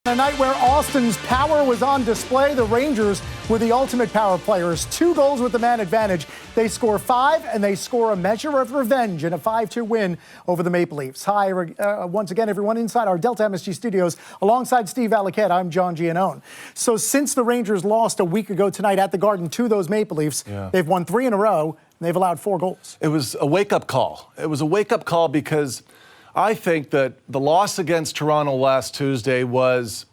A night where Austin's power was on display, the Rangers were the ultimate power players. 2 goals with the man advantage. They score 5, and they score a measure of revenge in a 5-2 win over the Maple Leafs. Hi, once again, everyone, inside our Delta MSG studios. Alongside Steve Valiquette, I'm John Giannone. So since the Rangers lost a week ago tonight at the Garden to those Maple Leafs, they've won 3 in a row, and they've allowed 4 goals. It was a wake-up call. It was a wake-up call because I think that the loss against Toronto last Tuesday was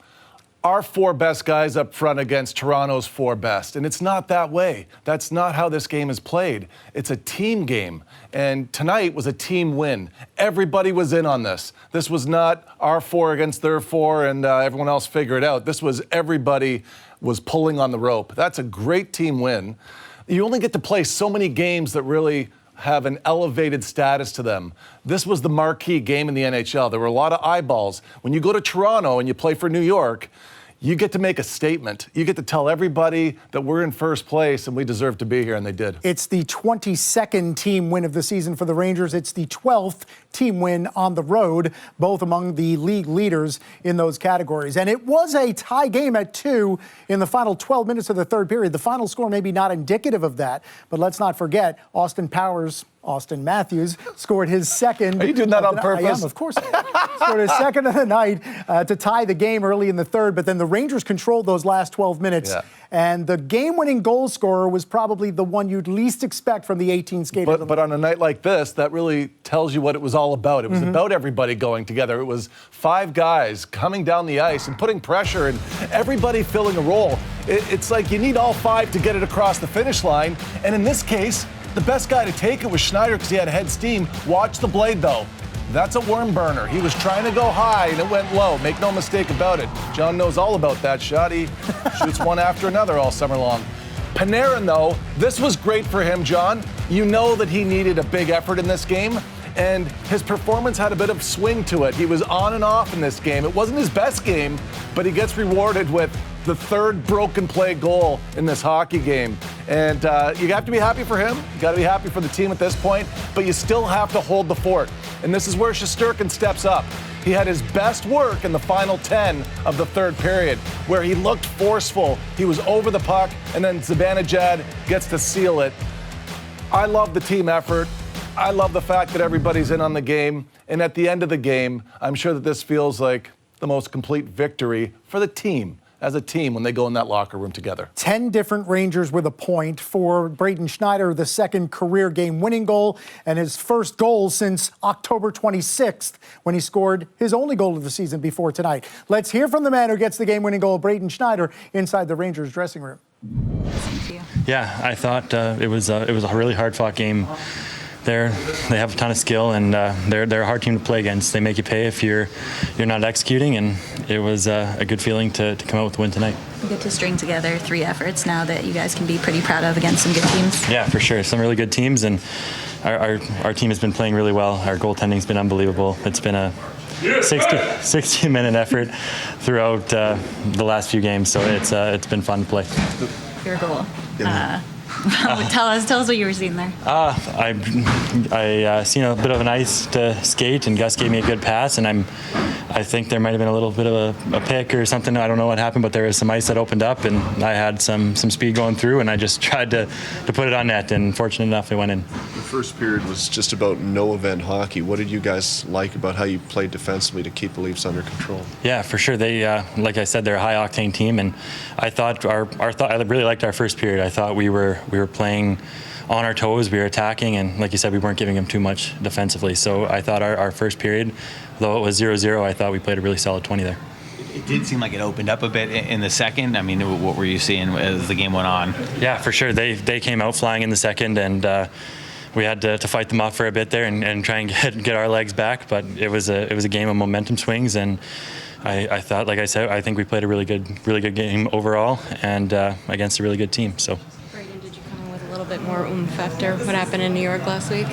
our 4 best guys up front against Toronto's 4 best. And it's not that way. That's not how this game is played. It's a team game. And tonight was a team win. Everybody was in on this. This was not our 4 against their 4 and everyone else figure it out. This was everybody was pulling on the rope. That's a great team win. You only get to play so many games that really have an elevated status to them. This was the marquee game in the NHL. There were a lot of eyeballs. When you go to Toronto and you play for New York, you get to make a statement. You get to tell everybody that we're in first place and we deserve to be here, and they did. It's the 22nd team win of the season for the Rangers. It's the 12th team win on the road, both among the league leaders in those categories. And it was a tie game at 2 in the final 12 minutes of the third period. The final score maybe not indicative of that, but let's not forget Austin Matthews scored his second. Are you doing that on purpose? I am, of course. Scored his second of the night to tie the game early in the third, but then the Rangers controlled those last 12 minutes. Yeah. And the game-winning goal scorer was probably the one you'd least expect from the 18 skater. But on a night like this, that really tells you what it was all about. It was about everybody going together. It was 5 guys coming down the ice and putting pressure and everybody filling a role. It's like you need all 5 to get it across the finish line. And in this case, the best guy to take it was Schneider because he had head steam. Watch the blade, though. That's a worm burner. He was trying to go high, and it went low. Make no mistake about it. John knows all about that shot. He shoots one after another all summer long. Panarin, though, this was great for him, John. You know that he needed a big effort in this game, and his performance had a bit of swing to it. He was on and off in this game. It wasn't his best game, but he gets rewarded with the 3rd broken play goal in this hockey game. And you have to be happy for him. You got to be happy for the team at this point, but you still have to hold the fort. And this is where Shesterkin steps up. He had his best work in the final 10 of the third period, where he looked forceful. He was over the puck, and then Zibanejad gets to seal it. I love the team effort. I love the fact that everybody's in on the game. And at the end of the game, I'm sure that this feels like the most complete victory for the team, as a team, when they go in that locker room together. 10 different Rangers with a point. For Braden Schneider, the 2nd career game-winning goal and his first goal since October 26th, when he scored his only goal of the season before tonight. Let's hear from the man who gets the game-winning goal, Braden Schneider, inside the Rangers dressing room. Thank you. Yeah, I thought it was a really hard-fought game. They have a ton of skill, and they're a hard team to play against. They make you pay if you're not executing, and it was a good feeling to come out with the win tonight. You get to string together 3 efforts now that you guys can be pretty proud of against some good teams. Yeah, for sure. Some really good teams, and our team has been playing really well. Our goaltending's been unbelievable. It's been a 60-minute effort throughout the last few games, so it's been fun to play. Your goal. Tell us what you were seeing there. I seen a bit of an ice to skate, and Gus gave me a good pass, and I think there might have been a little bit of a pick or something. I don't know what happened, but there was some ice that opened up, and I had some speed going through, and I just tried to put it on net, and fortunate enough, it went in. The first period was just about no-event hockey. What did you guys like about how you played defensively to keep the Leafs under control? Yeah, for sure. They, like I said, they're a high-octane team, and I thought I really liked our first period. I thought we were playing on our toes, we were attacking, and like you said, we weren't giving them too much defensively. So I thought our first period, though it was 0-0, I thought we played a really solid 20 there. It did seem like it opened up a bit in the second. I mean, what were you seeing as the game went on? Yeah, for sure. They came out flying in the second, and we had to fight them off for a bit there and try and get our legs back. But it was a game of momentum swings, and I thought, like I said, I think we played a really good game overall, and against a really good team. So. A little bit more oomph after what happened in New York last week?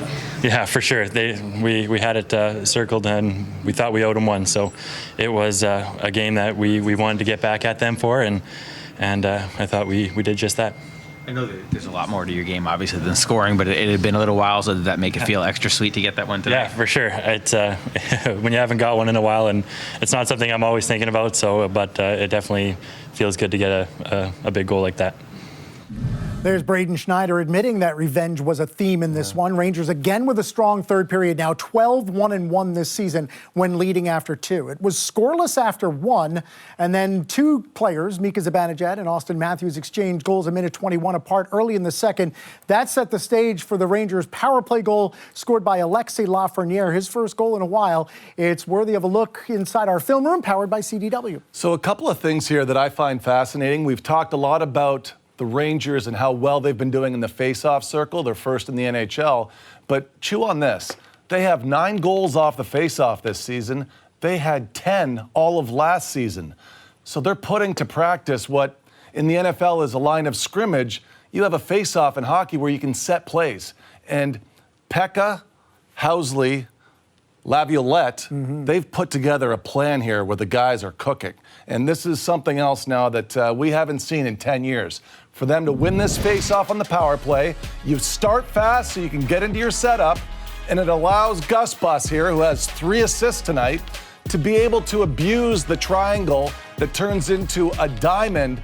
Yeah, for sure. We had it circled, and we thought we owed them one. So it was a game that we wanted to get back at them for, and I thought we did just that. I know that there's a lot more to your game, obviously, than scoring, but it had been a little while, so did that make it feel extra sweet to get that one today? Yeah, for sure. It's when you haven't got one in a while, and it's not something I'm always thinking about. So, but it definitely feels good to get a big goal like that. There's Braden Schneider admitting that revenge was a theme in this one. Rangers again with a strong third period, now 12-1-1 this season when leading after 2. It was scoreless after 1, and then 2 players, Mika Zibanejad and Austin Matthews, exchanged goals a minute 21 apart early in the second. That set the stage for the Rangers' power play goal scored by Alexis Lafreniere, his first goal in a while. It's worthy of a look inside our film room, powered by CDW. So a couple of things here that I find fascinating. We've talked a lot about the Rangers and how well they've been doing in the face-off circle. They're first in the NHL. But chew on this. They have 9 goals off the face-off this season. They had 10 all of last season. So they're putting to practice what in the NFL is a line of scrimmage. You have a face-off in hockey where you can set plays. And Pekka, Housley, Laviolette, they've put together a plan here where the guys are cooking. And this is something else now that we haven't seen in 10 years. For them to win this face-off on the power play, you start fast so you can get into your setup, and it allows Gus Bus here, who has 3 assists tonight, to be able to abuse the triangle that turns into a diamond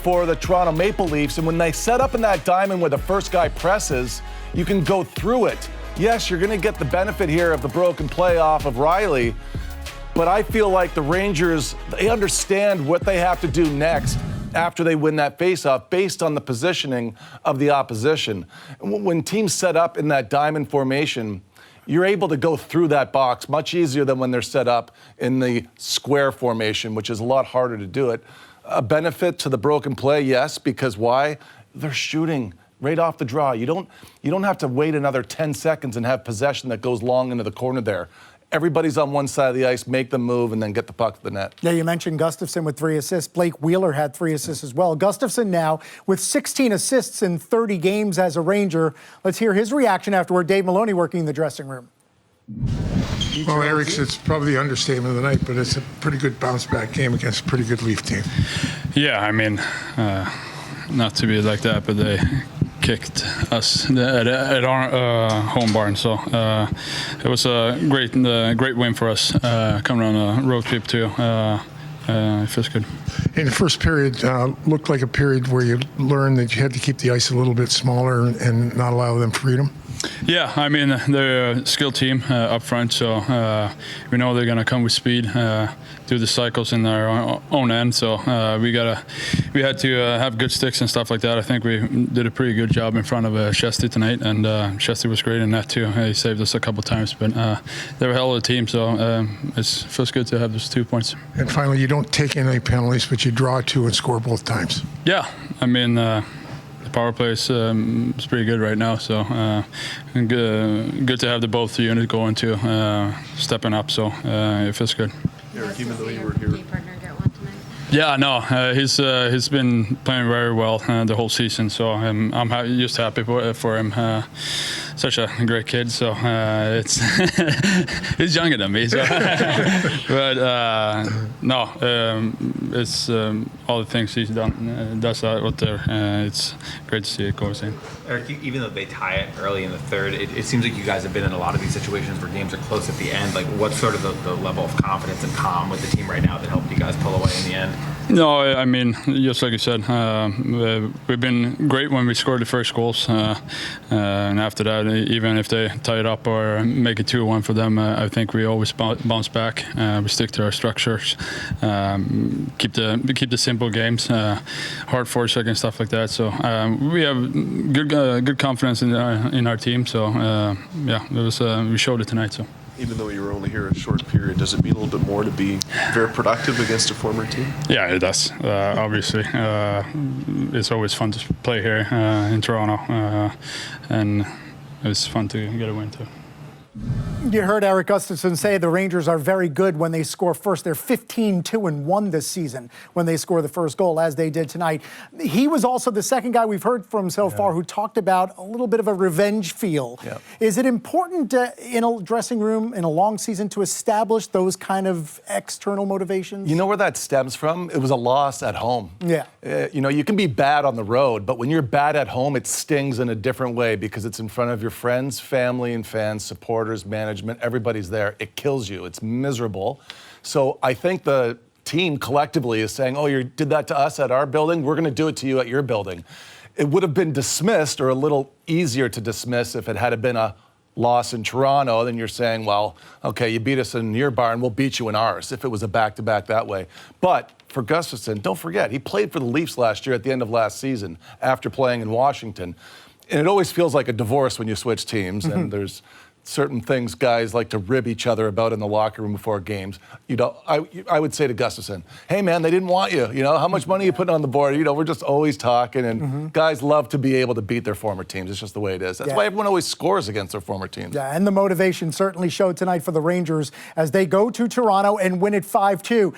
for the Toronto Maple Leafs. And when they set up in that diamond where the first guy presses, you can go through it. Yes, you're going to get the benefit here of the broken play off of Riley, but I feel like the Rangers, they understand what they have to do next after they win that faceoff based on the positioning of the opposition. When teams set up in that diamond formation, you're able to go through that box much easier than when they're set up in the square formation, which is a lot harder to do it. A benefit to the broken play, yes, because why? They're shooting right off the draw. You don't have to wait another 10 seconds and have possession that goes long into the corner there. Everybody's on one side of the ice, make them move, and then get the puck to the net. Yeah, you mentioned Gustafsson with 3 assists. Blake Wheeler had 3 assists as well. Gustafsson now with 16 assists in 30 games as a Ranger. Let's hear his reaction afterward. Dave Maloney working in the dressing room. Well, Eric's, it's probably the understatement of the night, but it's a pretty good bounce-back game against a pretty good Leaf team. Yeah, I mean, not to be like that, but they kicked us at our home barn, so it was a great win for us coming on a road trip too. It feels good. In the first period, looked like a period where you learned that you had to keep the ice a little bit smaller and not allow them freedom. Yeah, I mean, they're a skilled team up front, so we know they're going to come with speed, do the cycles in their own end. So we had to have good sticks and stuff like that. I think we did a pretty good job in front of Shesty tonight, and Shesty was great in that too. He saved us a couple times, but they're a hell of a team, so it feels good to have those 2 points. And finally, you don't take any penalties, but you draw 2 and score both times. Yeah, I mean, the power play is pretty good right now, so good to have the both units going too, stepping up, so it feels good. Eric, even though you were here. Yeah, no, he's been playing very well the whole season, so I'm just happy for him. Such a great kid, so it's he's younger than me, so but no, it's all the things he's done does out there. It's great to see it goes in. Eric, even though they tie it early in the third, it seems like you guys have been in a lot of these situations where games are close at the end. Like, what's sort of the level of confidence and calm with the team right now that helped you guys pull away in the end? No, I mean, just like you said, we've been great when we scored the first goals, and after that, even if they tie it up or make it 2-1 for them, I think we always bounce back. We stick to our structures, keep the simple games, hard forecheck and stuff like that. So we have good confidence in our team. So yeah, it was we showed it tonight. So. Even though you were only here a short period, does it mean a little bit more to be very productive against a former team? Yeah, it does. Obviously, it's always fun to play here in Toronto, and it's fun to get a win too. You heard Eric Gustafson say the Rangers are very good when they score first. They're 15-2-1 this season when they score the first goal, as they did tonight. He was also the second guy we've heard from so far who talked about a little bit of a revenge feel. Yeah. Is it important in a dressing room in a long season to establish those kind of external motivations? You know where that stems from? It was a loss at home. Yeah. You can be bad on the road, but when you're bad at home, it stings in a different way because it's in front of your friends, family, and fans, supporters, management, everybody's there. It kills you. It's miserable. So I think the team collectively is saying, oh, you did that to us at our building, we're going to do it to you at your building. It would have been dismissed or a little easier to dismiss if it had been a loss in Toronto. Then you're saying, well, okay, you beat us in your barn, we'll beat you in ours, if it was a back-to-back that way. But for Gustafson, don't forget, he played for the Leafs last year at the end of last season after playing in Washington. And it always feels like a divorce when you switch teams, and there's certain things guys like to rib each other about in the locker room before games. I would say to Gustafson, hey man, they didn't want you. How much money are you putting on the board? We're just always talking, and guys love to be able to beat their former teams. It's just the way it is. That's why everyone always scores against their former teams. Yeah, and the motivation certainly showed tonight for the Rangers as they go to Toronto and win it 5-2.